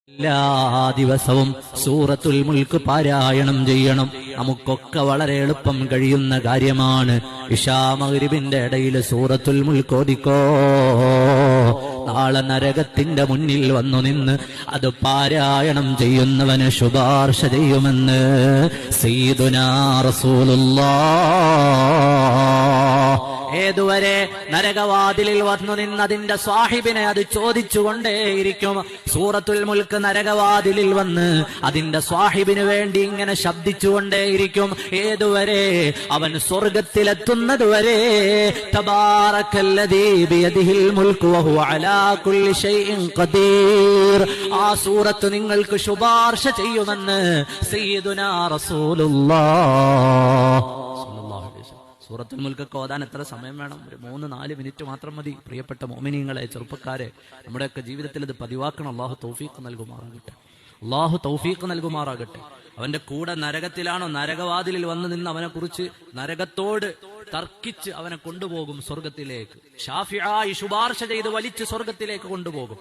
എല്ലാ ദിവസവും സൂറത്തുൽ മുൽക്ക് പാരായണം ചെയ്യണം. നമുക്കൊക്കെ വളരെ എളുപ്പം കഴിയുന്ന കാര്യമാണ്. ഇശാ മഗ്രിബിന്റെ ഇടയിൽ സൂറത്തുൽ മുൽക്ക് ഓതിക്കോ. നാളെ നരകത്തിന്റെ മുന്നിൽ വന്നു നിന്ന് അത് പാരായണം ചെയ്യുന്നവന് ശുപാർശ ചെയ്യുമെന്ന് സയ്യിദുനാ റസൂലുള്ളാഹ്. ഏതുവരെ? നരകവാതിലിൽ വന്നു നിന്നതിന്റെ സാഹിബിനെ അത് ചോദിച്ചുകൊണ്ടേയിരിക്കും. സൂറത്തുൽ മുൽക്ക് നരകവാതിലിൽ വന്ന് അതിന്റെ സാഹിബിന് വേണ്ടി ഇങ്ങനെ ശബ്ദിച്ചുകൊണ്ടേയിരിക്കും. ഏതുവരെ? അവൻ സ്വർഗത്തിലെത്തുന്നതുവരെ. തബാറക്കല്ലദീ ബിയദിഹിൽ മുൽക്കു വഹുവ അലാ കുല്ലി ശൈഇൻ ഖദീർ. ആ സൂറത്ത് നിങ്ങൾക്ക് ശുപാർശ ചെയ്യുമെന്ന് സയ്യിദുനാ റസൂലുള്ളാഹ്. സൂറത്തുൽ മുൽക്കൊക്കെ ഓതാൻ എത്ര സമയം വേണം? ഒരു 3-4 മിനിറ്റ് മാത്രം മതി. പ്രിയപ്പെട്ട മോമിനീങ്ങളെ, ചെറുപ്പക്കാരെ, നമ്മുടെയൊക്കെ ജീവിതത്തിൽ ഇത് പതിവാക്കണം. അള്ളാഹു തൗഫീഖ് നൽകുമാറാകട്ടെ. അള്ളാഹു തൗഫീഖ് നൽകുമാറാകട്ടെ. അവന്റെ കൂടെ നരകത്തിലാണോ, നരകവാതിലിൽ വന്ന് നിന്ന് അവനെ കുറിച്ച് നരകത്തോട് തർക്കിച്ച് അവനെ കൊണ്ടുപോകും സ്വർഗത്തിലേക്ക്. ശാഫിഈ ശുപാർശ ചെയ്ത് വലിച്ച് സ്വർഗത്തിലേക്ക് കൊണ്ടുപോകും.